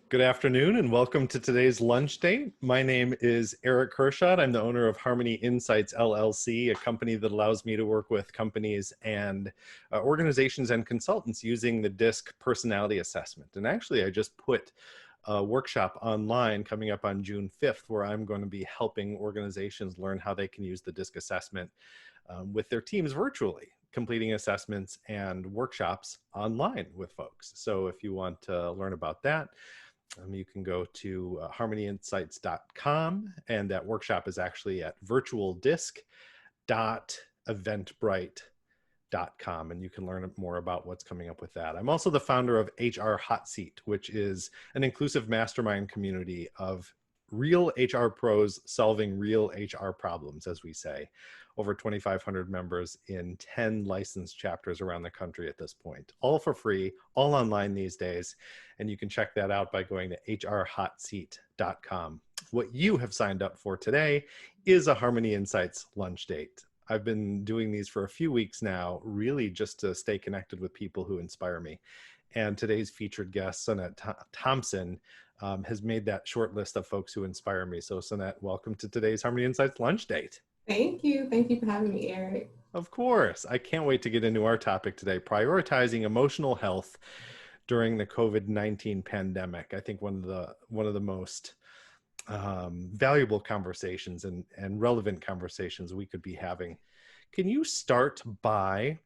Good afternoon and welcome to today's lunch date. My name is Erich Kurschat. I'm the owner of Harmony Insights LLC, a company that allows me to work with companies and organizations and consultants using the DISC personality assessment. And actually, I just put a workshop online coming up on June 5th where I'm going to be helping organizations learn how they can use the DISC assessment with their teams virtually, completing assessments and workshops online with folks. So if you want to learn about that, you can go to harmonyinsights.com, and that workshop is actually at virtualdisc.eventbrite.com, and you can learn more about what's coming up with that. I'm also the founder of HR Hot Seat, which is an inclusive mastermind community of real HR pros solving real HR problems, as we say. Over 2,500 members in 10 licensed chapters around the country at this point, all for free, all online these days. And you can check that out by going to hrhotseat.com. What you have signed up for today is a Harmony Insights lunch date. I've been doing these for a few weeks now, really just to stay connected with people who inspire me. And today's featured guest, Sunette Thompson, has made that short list of folks who inspire me. So Sunette, welcome to today's Harmony Insights lunch date. Thank you. Thank you for having me, Eric. Of course. I can't wait to get into our topic today, prioritizing emotional health during the COVID-19 pandemic. I think one of the most valuable conversations and relevant conversations we could be having. Can you start by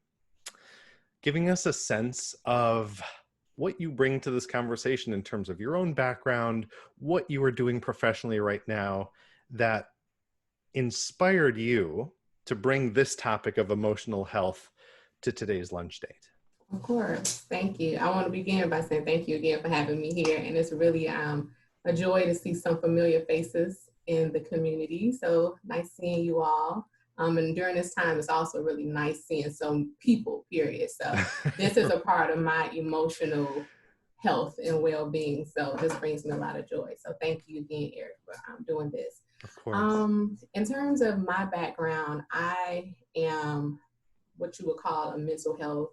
giving us a sense of what you bring to this conversation in terms of your own background, what you are doing professionally right now that inspired you to bring this topic of emotional health to today's lunch date? Of course. Thank you. I want to begin by saying thank you again for having me here. And it's really a joy to see some familiar faces in the community. So nice seeing you all. And during this time, it's also really nice seeing some people, period. So this is a part of my emotional health and well-being. So this brings me a lot of joy. So thank you again, Eric, for doing this. Of course. In terms of my background, I am what you would call a mental health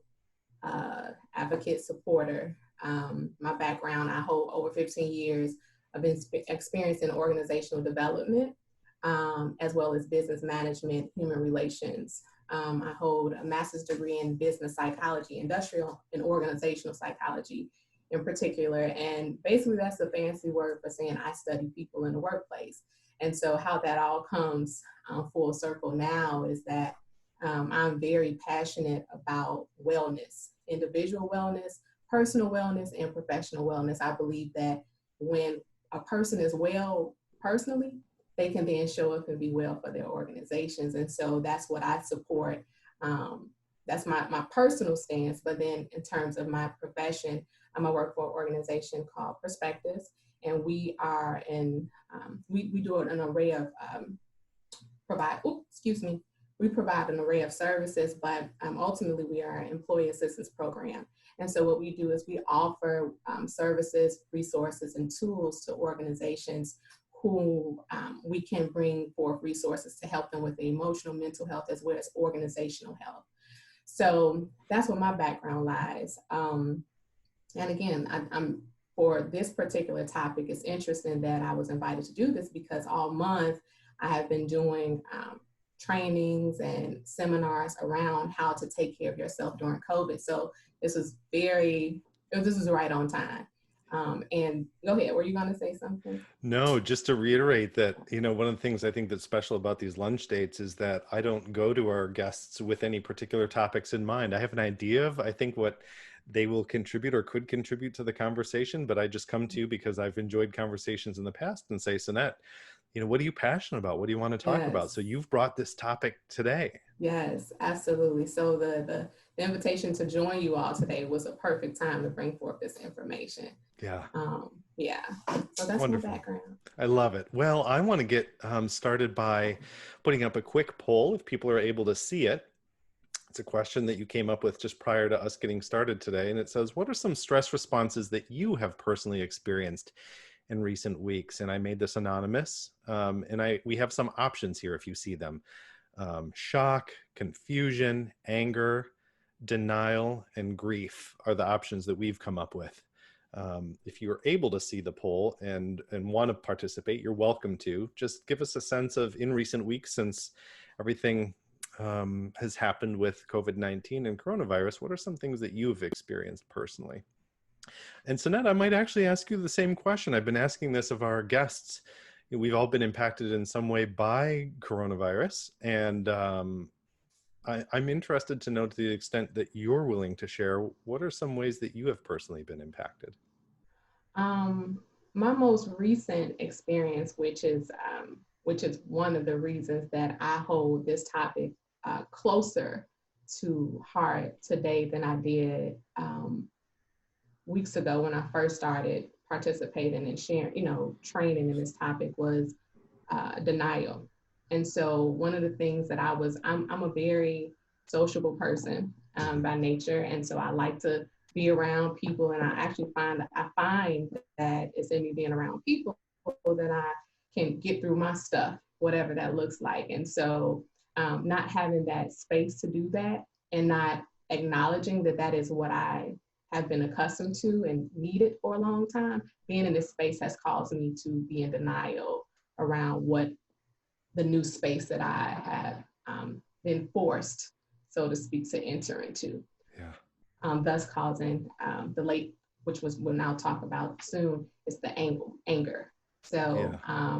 advocate supporter. My background, I hold over 15 years of experience in organizational development, as well as business management, human relations. I hold a master's degree in business psychology, industrial and organizational psychology in particular. And basically that's a fancy word for saying I study people in the workplace. And so how that all comes full circle now is that I'm very passionate about wellness, individual wellness, personal wellness, and professional wellness. I believe that when a person is well personally, they can then show up and be well for their organizations. And so that's what I support. That's my personal stance. But then in terms of my profession, I work for an organization called Perspectives. And we are we do an array of we provide an array of services, but ultimately we are an employee assistance program. And so what we do is we offer services, resources, and tools to organizations who we can bring forth resources to help them with the emotional, mental health, as well as organizational health. So that's where my background lies. And again, I'm for this particular topic, it's interesting that I was invited to do this because all month I have been doing trainings and seminars around how to take care of yourself during COVID. So this was right on time. And go ahead, were you going to say something? No, just to reiterate that, one of the things I think that's special about these lunch dates is that I don't go to our guests with any particular topics in mind. I have an idea of, I think, what they will contribute or could contribute to the conversation, but I just come to you because I've enjoyed conversations in the past and say, Sunette, what are you passionate about? What do you want to talk about? So you've brought this topic today. Yes, absolutely. So the invitation to join you all today was a perfect time to bring forth this information. Yeah. Yeah. So that's wonderful. My background. I love it. Well, I want to get started by putting up a quick poll if people are able to see it. It's a question that you came up with just prior to us getting started today. And it says, what are some stress responses that you have personally experienced in recent weeks? And I made this anonymous. And we have some options here if you see them. Shock, confusion, anger, denial, and grief are the options that we've come up with. If you're able to see the poll and want to participate, you're welcome to. Just give us a sense of, in recent weeks, since everything has happened with COVID-19 and coronavirus, what are some things that you've experienced personally? And Sunette, I might actually ask you the same question. I've been asking this of our guests. We've all been impacted in some way by coronavirus, and I'm interested to know, to the extent that you're willing to share, what are some ways that you have personally been impacted? My most recent experience, which is one of the reasons that I hold this topic closer to heart today than I did weeks ago when I first started participating and sharing, training in this topic, was denial. And so one of the things that I'm a very sociable person by nature. And so I like to be around people. And I find that it's in me being around people that I can get through my stuff, whatever that looks like. And so not having that space to do that, and not acknowledging that that is what I have been accustomed to and needed for a long time, being in this space has caused me to be in denial around what the new space that I have been forced, so to speak, to enter into. Yeah. Thus causing the late, which we'll now talk about soon, is the anger. So yeah.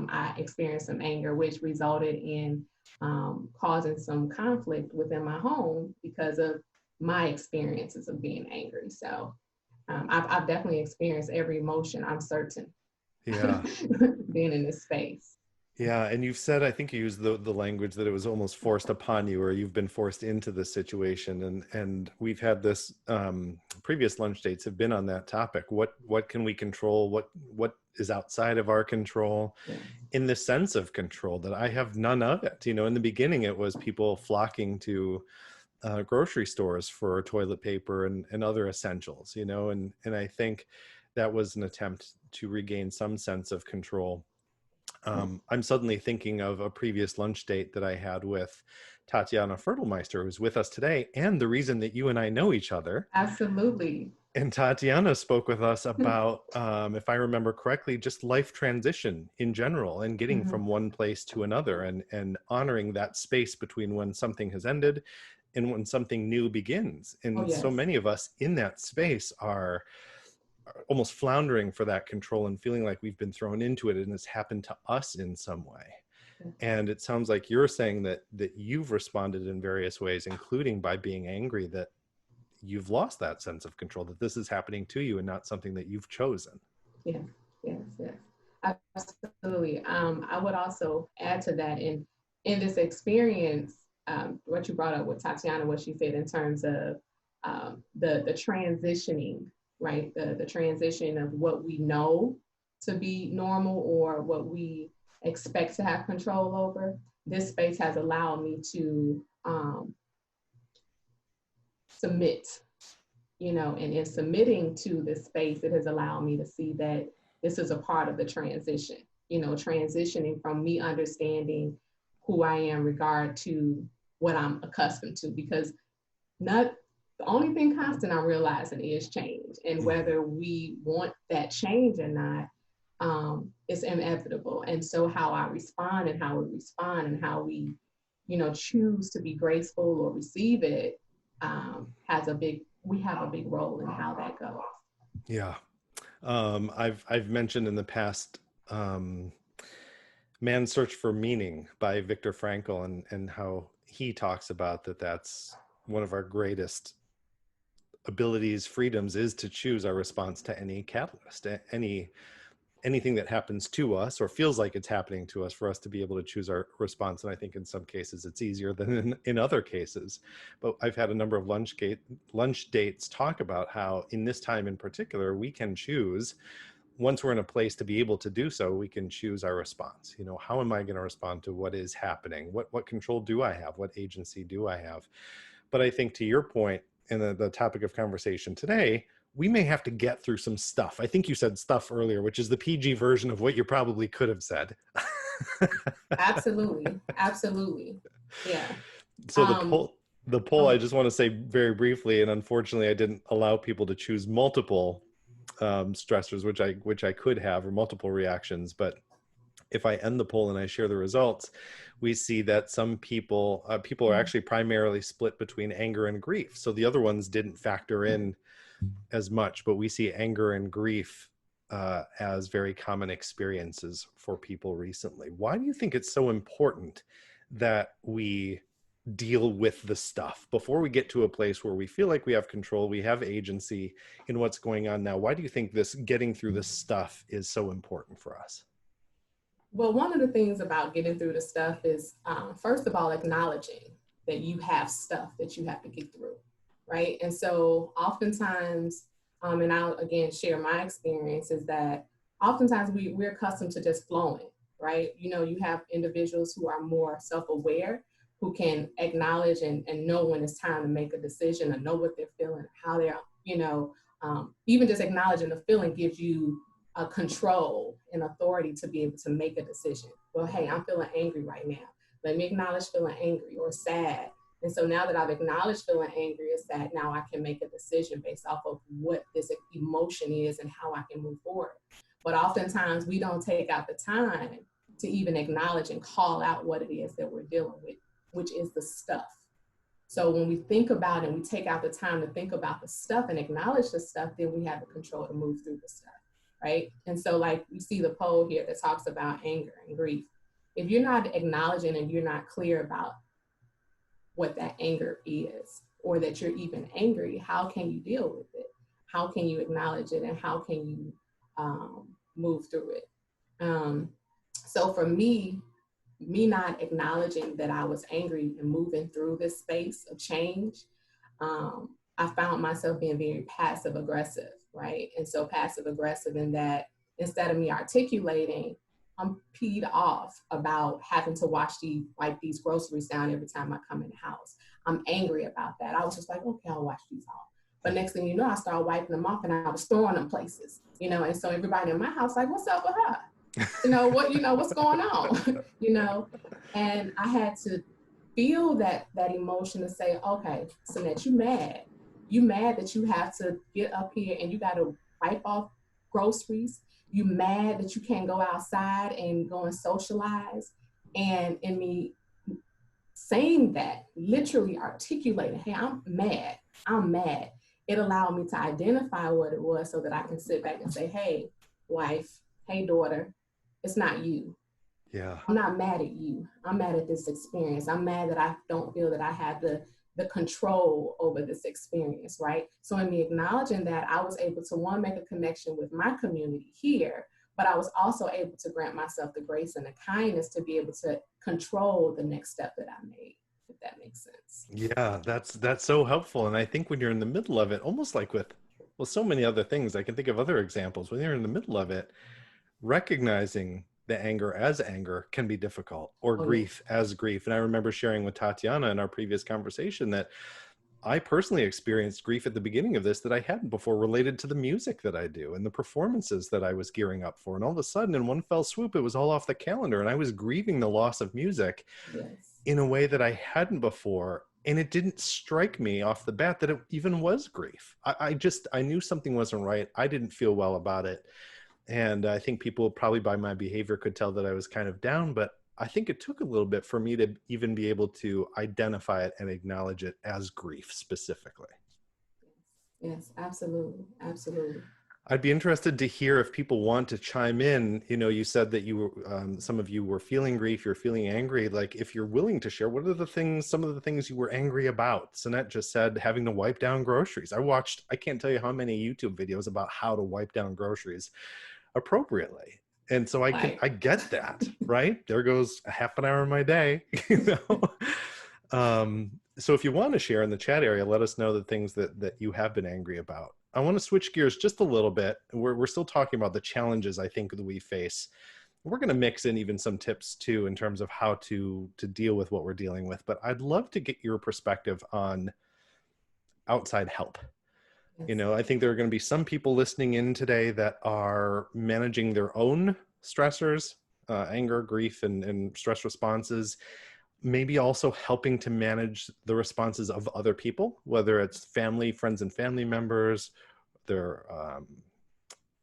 I experienced some anger, which resulted in causing some conflict within my home because of my experiences of being angry. So I've definitely experienced every emotion, I'm certain. Yeah. Being in this space. Yeah, and you've said, I think you used the language that it was almost forced upon you, or you've been forced into this situation. And we've had this, previous lunch dates have been on that topic. What can we control? What is outside of our control? Yeah. In the sense of control, that I have none of it. In the beginning, it was people flocking to grocery stores for toilet paper and other essentials, and I think that was an attempt to regain some sense of control. I'm suddenly thinking of a previous lunch date that I had with Tatiana Fertelmeister, who's with us today, and the reason that you and I know each other. Absolutely. And Tatiana spoke with us about, if I remember correctly, just life transition in general, and getting mm-hmm. from one place to another, and honoring that space between when something has ended and when something new begins. And so many of us in that space are almost floundering for that control and feeling like we've been thrown into it and it's happened to us in some way. And it sounds like you're saying that you've responded in various ways, including by being angry that you've lost that sense of control, that this is happening to you and not something that you've chosen. Yes. Absolutely. I would also add to that, in this experience, what you brought up with Tatiana, what she said in terms of the transitioning, right? The transition of what we know to be normal or what we expect to have control over. This space has allowed me to submit, and in submitting to this space, it has allowed me to see that this is a part of the transition, transitioning from me understanding who I am regard to what I'm accustomed to, because the only thing constant I'm realizing is change, and whether we want that change or not, it's inevitable. And so how I respond and how we respond and how we, choose to be graceful or receive it, we have a big role in how that goes. Yeah. I've mentioned in the past, Man's Search for Meaning by Viktor Frankl, and how he talks about that's one of our greatest abilities, freedoms, is to choose our response to any catalyst, anything that happens to us or feels like it's happening to us, for us to be able to choose our response. And I think in some cases it's easier than in other cases. But I've had a number of lunch dates talk about how in this time in particular, we can choose, once we're in a place to be able to do so, we can choose our response. How am I going to respond to what is happening? What control do I have? What agency do I have? But I think, to your point, and the topic of conversation today, we may have to get through some stuff. I think you said stuff earlier, which is the PG version of what you probably could have said. Absolutely. Yeah. So the poll, I just want to say very briefly, and unfortunately I didn't allow people to choose multiple stressors, which I could have, or multiple reactions. But if I end the poll and I share the results, we see that some people are actually primarily split between anger and grief. So the other ones didn't factor in as much, but we see anger and grief as very common experiences for people recently. Why do you think it's so important that we deal with the stuff before we get to a place where we feel like we have control, we have agency in what's going on now? Why do you think this getting through this stuff is so important for us? Well, one of the things about getting through the stuff is, first of all, acknowledging that you have stuff that you have to get through, right? And so oftentimes, and I'll again share my experience, is that oftentimes we're accustomed to just flowing, right? You know, you have individuals who are more self-aware, who can acknowledge and know when it's time to make a decision, and know what they're feeling, how they're, even just acknowledging the feeling gives you a control and authority to be able to make a decision. Well, hey, I'm feeling angry right now. Let me acknowledge feeling angry or sad. And so now that I've acknowledged feeling angry or sad, now I can make a decision based off of what this emotion is and how I can move forward. But oftentimes we don't take out the time to even acknowledge and call out what it is that we're dealing with, which is the stuff. So when we think about it and we take out the time to think about the stuff and acknowledge the stuff, then we have the control to move through the stuff. Right? And so like we see the poll here that talks about anger and grief. If you're not acknowledging and you're not clear about what that anger is, or that you're even angry, how can you deal with it? How can you acknowledge it, and how can you move through it? So for me not acknowledging that I was angry and moving through this space of change, I found myself being very passive aggressive, right? And so passive aggressive in that instead of me articulating, I'm peed off about having to wipe these groceries down every time I come in the house. I'm angry about that. I was just like, okay, I'll wash these off. But next thing you know, I started wiping them off and I was throwing them places, and so everybody in my house like, what's up with her? What's going on? And I had to feel that emotion to say, okay, Sunette, you mad. You mad that you have to get up here and you got to wipe off groceries. You mad that you can't go outside and go and socialize. And in me saying that, literally articulating, hey, I'm mad. It allowed me to identify what it was so that I can sit back and say, hey, wife, hey, daughter, it's not you. Yeah. I'm not mad at you. I'm mad at this experience. I'm mad that I don't feel that I have the control over this experience, right? So in me acknowledging that, I was able to, one, make a connection with my community here, but I was also able to grant myself the grace and the kindness to be able to control the next step that I made, if that makes sense. Yeah, that's so helpful. And I think when you're in the middle of it, almost like with, well, so many other things, I can think of other examples. When you're in the middle of it, recognizing the anger as anger can be difficult, or grief as grief. And I remember sharing with Tatiana in our previous conversation that I personally experienced grief at the beginning of this that I hadn't before, related to the music that I do and the performances that I was gearing up for. And all of a sudden, in one fell swoop, it was all off the calendar. And I was grieving the loss of music in a way that I hadn't before. And it didn't strike me off the bat that it even was grief. I knew something wasn't right. I didn't feel well about it. And I think people probably by my behavior could tell that I was kind of down, but I think it took a little bit for me to even be able to identify it and acknowledge it as grief specifically. Yes, absolutely. Absolutely. I'd be interested to hear if people want to chime in. You said that you were, some of you were feeling grief, you're feeling angry. Like, if you're willing to share, what are some of the things you were angry about? Sunette just said having to wipe down groceries. I can't tell you how many YouTube videos about how to wipe down groceries appropriately. And so I get that, right? There goes a half an hour of my day, So if you want to share in the chat area, let us know the things that you have been angry about. I want to switch gears just a little bit. We're still talking about the challenges I think that we face. We're going to mix in even some tips too, in terms of how to deal with what we're dealing with. But I'd love to get your perspective on outside help. I think there are going to be some people listening in today that are managing their own stressors, anger, grief, and stress responses, maybe also helping to manage the responses of other people, whether it's family, friends and family members, their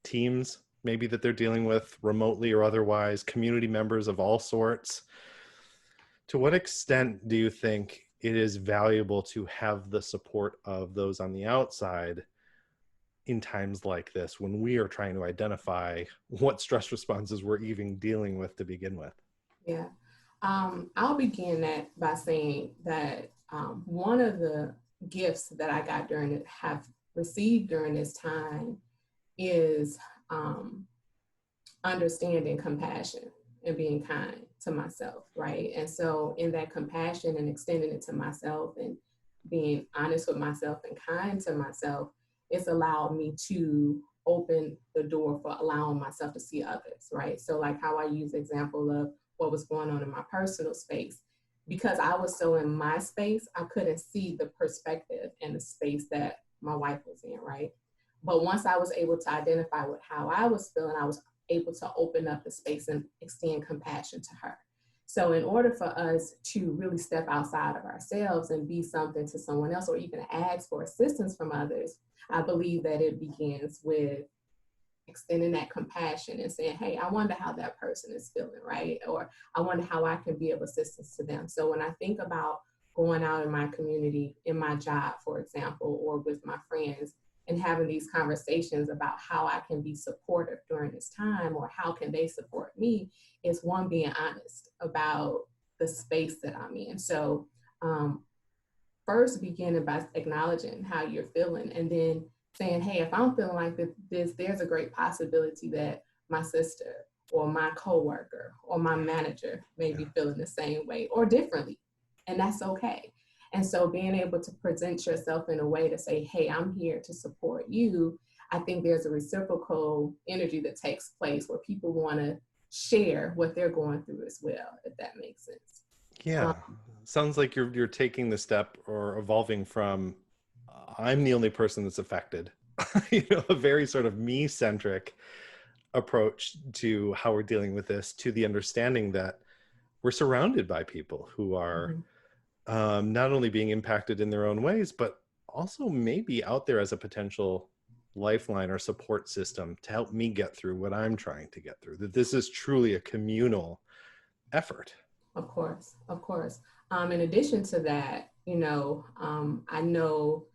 teams maybe that they're dealing with remotely or otherwise, community members of all sorts. To what extent do you think it is valuable to have the support of those on the outside in times like this, when we are trying to identify what stress responses we're even dealing with to begin with? Yeah. I'll begin that by saying that one of the gifts that I got have received during this time is understanding compassion and being kind to myself, right? And so in that compassion and extending it to myself and being honest with myself and kind to myself, it's allowed me to open the door for allowing myself to see others, right? So like how I use the example of what was going on in my personal space. Because I was so in my space, I couldn't see the perspective and the space that my wife was in, right? But once I was able to identify with how I was feeling, I was able to open up the space and extend compassion to her. So in order for us to really step outside of ourselves and be something to someone else, or even ask for assistance from others, I believe that it begins with extending that compassion and saying, hey, I wonder how that person is feeling, right? Or I wonder how I can be of assistance to them. So when I think about going out in my community, in my job, for example, or with my friends, and having these conversations about how I can be supportive during this time, or how can they support me, is one, being honest about the space that I'm in. So first beginning by acknowledging how you're feeling, and then saying, hey, if I'm feeling like this, there's a great possibility that my sister or my coworker or my manager may be feeling the same way or differently, and that's okay. And so being able to present yourself in a way to say, hey, I'm here to support you, I think there's a reciprocal energy that takes place where people want to share what they're going through as well, if that makes sense. Yeah. Sounds like you're taking the step or evolving from I'm the only person that's affected, a very sort of me-centric approach to how we're dealing with this, to the understanding that we're surrounded by people who are not only being impacted in their own ways, but also maybe out there as a potential lifeline or support system to help me get through what I'm trying to get through, that this is truly a communal effort. Of course, of course. In addition to that, I know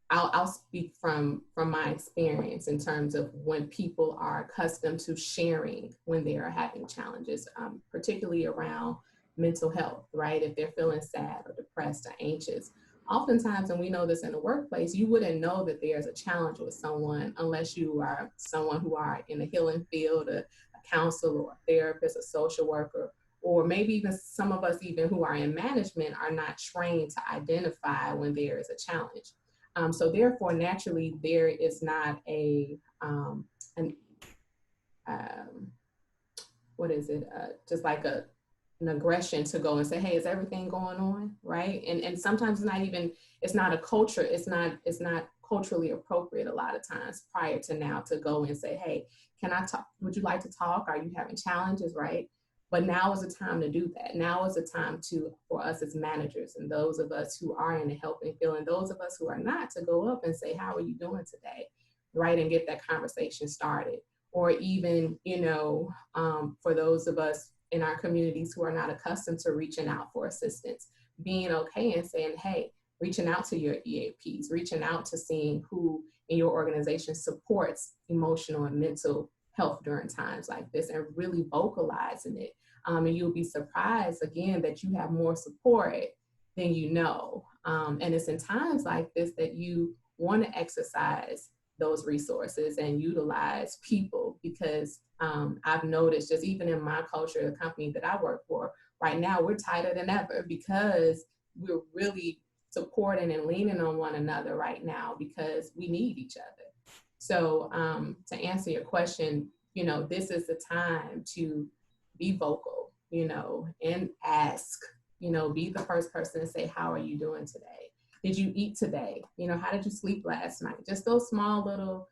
I'll speak from my experience in terms of when people are accustomed to sharing when they are having challenges, particularly around mental health, right? If they're feeling sad or depressed or anxious, oftentimes, and we know this in the workplace, you wouldn't know that there's a challenge with someone unless you are someone who are in the healing field, a counselor or a therapist, a social worker, or maybe even some of us even who are in management are not trained to identify when there is a challenge. So therefore, naturally, there is not just like an aggression to go and say, hey, is everything going on, right? And sometimes it's not a culture, it's not culturally appropriate a lot of times prior to now to go and say, hey, can I talk? Would you like to talk? Are you having challenges, right? But now is the time to do that. Now is the time for us as managers and those of us who are in the helping field and those of us who are not, to go up and say, how are you doing today, right? And get that conversation started. Or even, for those of us in our communities who are not accustomed to reaching out for assistance, being okay and saying, hey, reaching out to your EAPs, reaching out to seeing who in your organization supports emotional and mental health during times like this, and really vocalizing it. And you'll be surprised again that you have more support than you know. And it's in times like this that you want to exercise those resources and utilize people, because I've noticed just even in my culture, the company that I work for right now, we're tighter than ever because we're really supporting and leaning on one another right now because we need each other. So to answer your question, this is the time to be vocal, and ask, be the first person to say, how are you doing today? Did you eat today? How did you sleep last night? Just those small little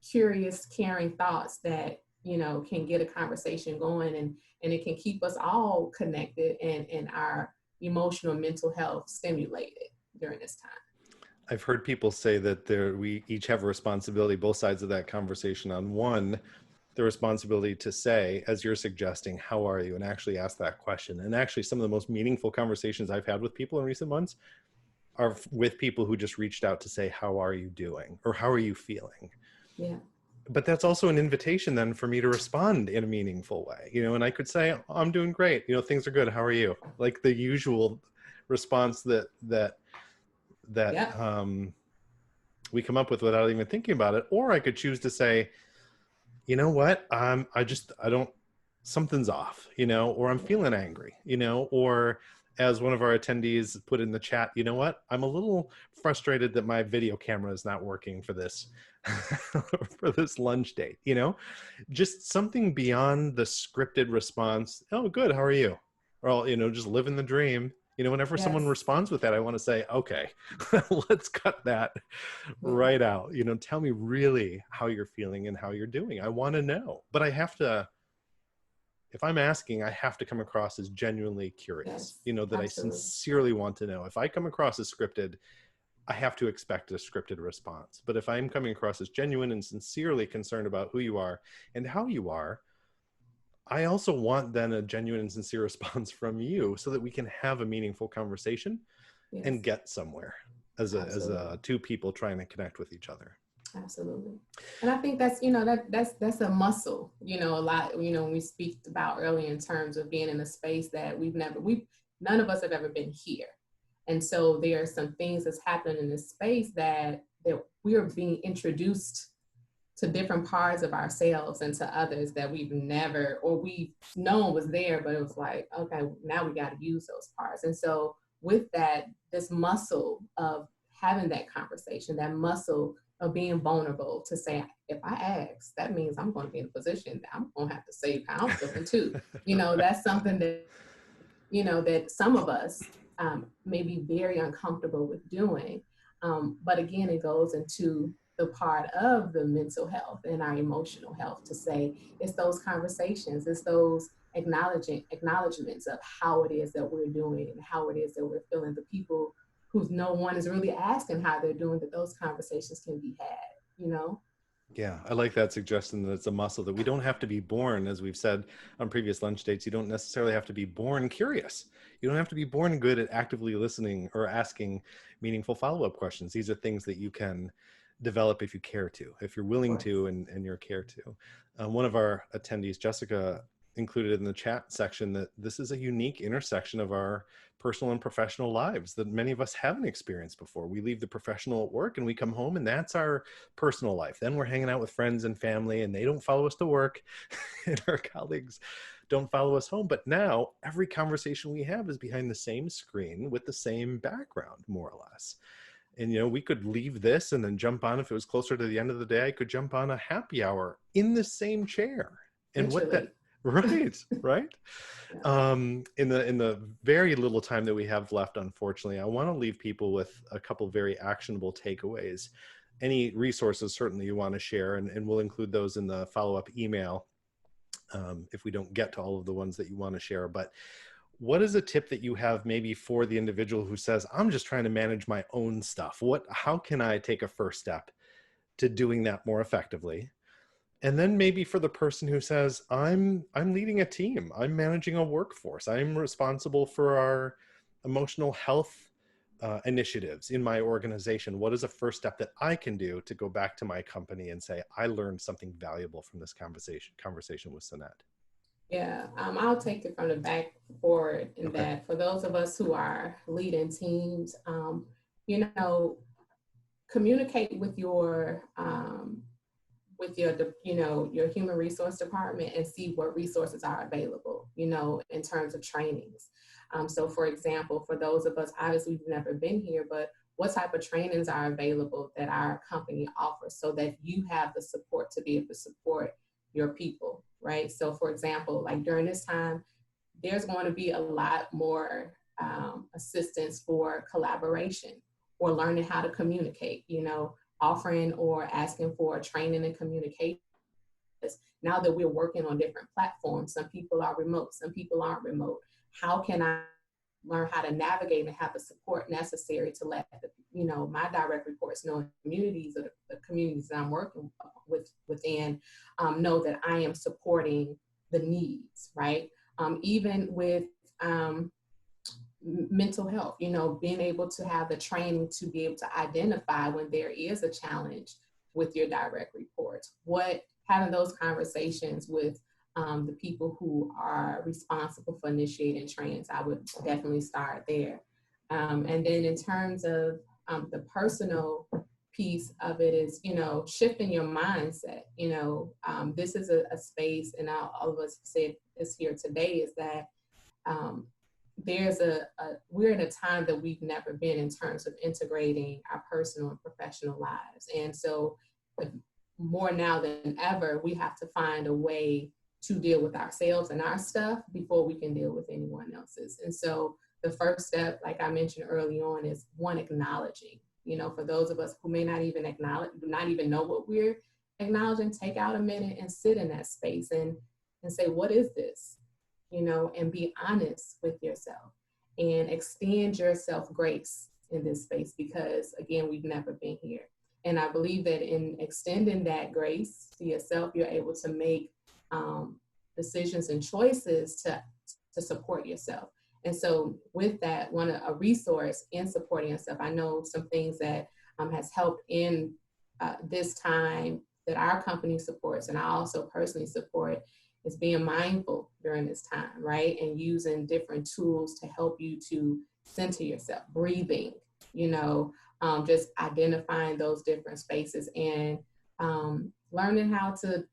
curious, caring thoughts that, can get a conversation going, and it can keep us all connected and our emotional, mental health stimulated during this time. I've heard people say that we each have a responsibility, both sides of that conversation. On one, the responsibility to say, as you're suggesting, how are you? And actually ask that question. And actually, some of the most meaningful conversations I've had with people in recent months are with people who just reached out to say, how are you doing? Or how are you feeling? Yeah. But that's also an invitation then for me to respond in a meaningful way, and I could say, oh, I'm doing great. Things are good. How are you? Like the usual response that Yeah. we come up with without even thinking about it. Or I could choose to say, you know what? I don't, something's off, or I'm feeling angry, or as one of our attendees put in the chat, you know what? I'm a little frustrated that my video camera is not working for this, for this lunch date, just something beyond the scripted response. Oh, good. How are you? Or, just living the dream. Whenever someone Yes. responds with that, I want to say, okay, let's cut that Yeah. right out. Tell me really how you're feeling and how you're doing. I want to know, but I have to, if I'm asking, I have to come across as genuinely curious, Yes. that I Absolutely. sincerely want to know. If I come across as scripted, I have to expect a scripted response. But if I'm coming across as genuine and sincerely concerned about who you are and how you are, I also want then a genuine and sincere response from you so that we can have a meaningful conversation and Yes. get somewhere as Absolutely. a two people trying to connect with each other. Absolutely. And I think that's, that's a muscle, a lot, when we speak about earlier in terms of being in a space that none of us have ever been here. And so there are some things that's happening in this space that we are being introduced to different parts of ourselves and to others that we've never, or we've known was there, but it was like, okay, now we got to use those parts. And so with that, this muscle of having that conversation, that muscle of being vulnerable to say, if I ask, that means I'm going to be in a position that I'm going to have to say how I'm feeling too. That's something that, that some of us may be very uncomfortable with doing. But again, it goes into the part of the mental health and our emotional health to say it's those conversations, it's those acknowledgements of how it is that we're doing and how it is that we're feeling. The people who no one is really asking how they're doing, that those conversations can be had. Yeah, I like that suggestion that it's a muscle that we don't have to be born, as we've said on previous lunch dates, you don't necessarily have to be born curious. You don't have to be born good at actively listening or asking meaningful follow-up questions. These are things that you can develop if you care to, if you're willing to and you're care to. One of our attendees, Jessica, included in the chat section that this is a unique intersection of our personal and professional lives that many of us haven't experienced before. We leave the professional at work and we come home and that's our personal life. Then we're hanging out with friends and family and they don't follow us to work and our colleagues don't follow us home. But now every conversation we have is behind the same screen with the same background, more or less. And, we could leave this and then jump on, if it was closer to the end of the day, I could jump on a happy hour in the same chair. And what that, right. Yeah. In the very little time that we have left, unfortunately, I want to leave people with a couple very actionable takeaways. Any resources certainly you want to share, and we'll include those in the follow-up email if we don't get to all of the ones that you want to share. But what is a tip that you have maybe for the individual who says, I'm just trying to manage my own stuff? How can I take a first step to doing that more effectively? And then maybe for the person who says, I'm leading a team, I'm managing a workforce, I'm responsible for our emotional health initiatives in my organization. What is a first step that I can do to go back to my company and say, I learned something valuable from this conversation with Sunette? Yeah, I'll take it from the back forward in Okay. that for those of us who are leading teams, you know, communicate with your, your human resource department and see what resources are available, in terms of trainings. So for example, for those of us, obviously we've never been here, but what type of trainings are available that our company offers so that you have the support to be able to support your people, right? So for example, like during this time, there's going to be a lot more assistance for collaboration or learning how to communicate, offering or asking for training and communication. Now that we're working on different platforms, some people are remote, some people aren't remote. How can I learn how to navigate and have the support necessary to let my direct reports know, communities or the communities that I'm working within know that I am supporting the needs, right? Even with mental health, being able to have the training to be able to identify when there is a challenge with your direct reports. Having those conversations with the people who are responsible for initiating trainings, I would definitely start there. And then in terms of the personal piece of it is, shifting your mindset. This is a space, and all of us said this here today, is that we're in a time that we've never been in terms of integrating our personal and professional lives. And so more now than ever, we have to find a way to deal with ourselves and our stuff before we can deal with anyone else's. And so the first step, like I mentioned early on, is one, acknowledging. For those of us who may not even know what we're acknowledging, take out a minute and sit in that space and say, what is this? And be honest with yourself and extend yourself grace in this space, because again, we've never been here. And I believe that in extending that grace to yourself, you're able to make decisions and choices to support yourself. And so with that, a resource in supporting yourself, I know some things that has helped in this time that our company supports, and I also personally support, is being mindful during this time, right? And using different tools to help you to center yourself, breathing, just identifying those different spaces and learning how to,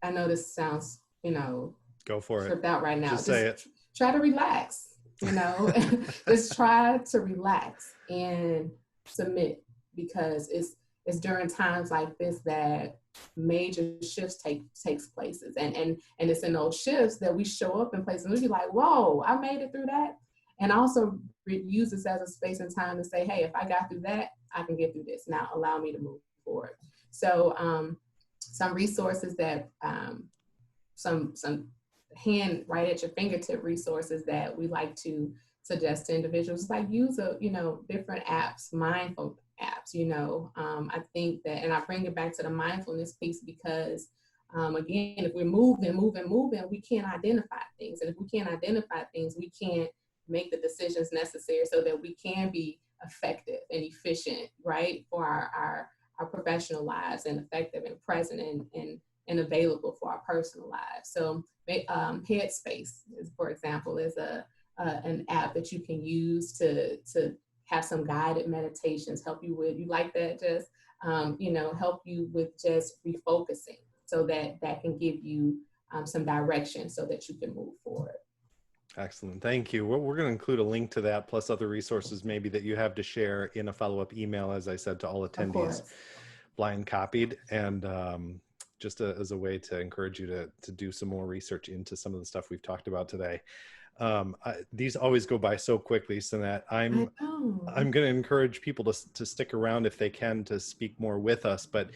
I know this sounds, go for tripped out right now. Just say it. Try to relax, just try to relax and submit, because it's during times like this that major shifts takes places, and it's in those shifts that we show up in places and we be like, whoa, I made it through that. And also use this as a space and time to say, hey, if I got through that, I can get through this. Now allow me to move forward. So some resources that some hand right at your fingertip resources that we like to suggest to individuals, like use different apps, mindful apps. I think that, and I bring it back to the mindfulness piece, because again, if we're moving, we can't identify things. And if we can't identify things, we can't make the decisions necessary so that we can be effective and efficient, right, for our professional lives, and effective and present and available for our personal lives. So Headspace, for example, is an app that you can use to have some guided meditations, help you with, you like that, just, help you with just refocusing, so that can give you some direction so that you can move forward. Excellent. Thank you. We're going to include a link to that, plus other resources maybe that you have to share in a follow-up email, as I said, to all attendees, blind copied, and just as a way to encourage you to do some more research into some of the stuff we've talked about today. These always go by so quickly, Sunette. I'm going to encourage people to stick around if they can, to speak more with us. But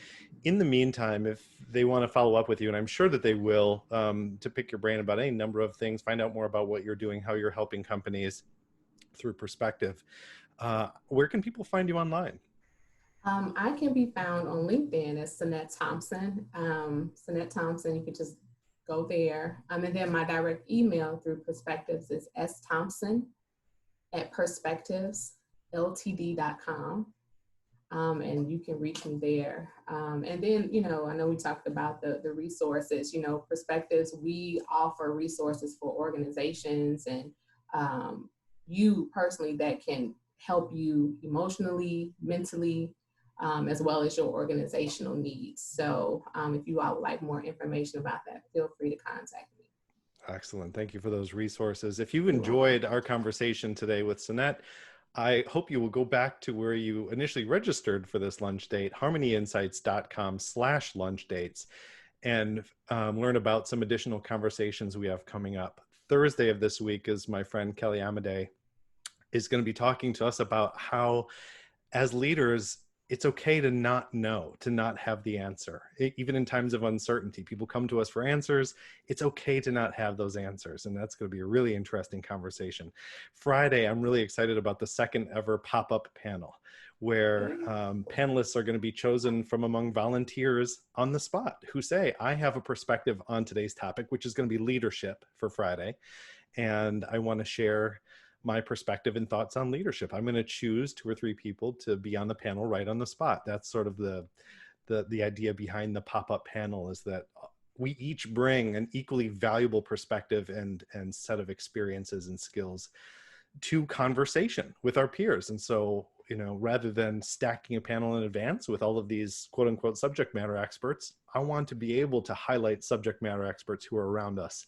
in the meantime, if they want to follow up with you, and I'm sure that they will, to pick your brain about any number of things, find out more about what you're doing, how you're helping companies through perspective, where can people find you online? I can be found on LinkedIn as Sunette Thompson. Sunette Thompson, you can just go there. And then my direct email through Perspectives is sthompson@perspectivesltd.com. And you can reach me there. And then, I know we talked about the resources, Perspectives, we offer resources for organizations and you personally that can help you emotionally, mentally, as well as your organizational needs. So if you all would like more information about that, feel free to contact me. Excellent. Thank you for those resources. If you enjoyed our conversation today with Sunette, I hope you will go back to where you initially registered for this lunch date, harmonyinsights.com/lunch-dates, and learn about some additional conversations we have coming up. Thursday of this week is my friend Kelly Amadei is going to be talking to us about how, as leaders, it's okay to not know, to not have the answer. Even in times of uncertainty, people come to us for answers. It's okay to not have those answers. And that's going to be a really interesting conversation. Friday, I'm really excited about the second ever pop-up panel, where panelists are going to be chosen from among volunteers on the spot who say, I have a perspective on today's topic, which is going to be leadership for Friday. And I want to share my perspective and thoughts on leadership. I'm going to choose 2 or 3 people to be on the panel right on the spot. That's sort of the idea behind the pop-up panel, is that we each bring an equally valuable perspective and set of experiences and skills to conversation with our peers. And so, you know, rather than stacking a panel in advance with all of these quote unquote subject matter experts, I want to be able to highlight subject matter experts who are around us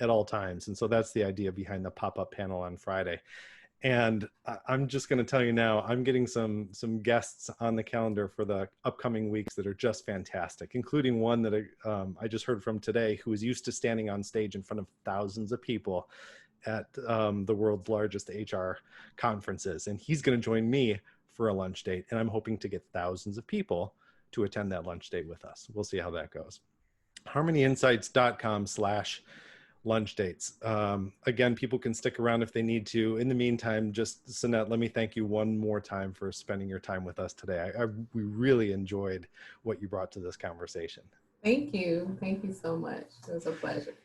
at all times. And so that's the idea behind the pop-up panel on Friday. And I'm just going to tell you now, I'm getting some guests on the calendar for the upcoming weeks that are just fantastic, including one that I just heard from today, who is used to standing on stage in front of thousands of people at the world's largest HR conferences. And he's going to join me for a lunch date. And I'm hoping to get thousands of people to attend that lunch date with us. We'll see how that goes. harmonyinsights.com/lunch dates. Again, people can stick around if they need to. In the meantime, just Sunette, let me thank you one more time for spending your time with us today. We really enjoyed what you brought to this conversation. Thank you. Thank you so much. It was a pleasure.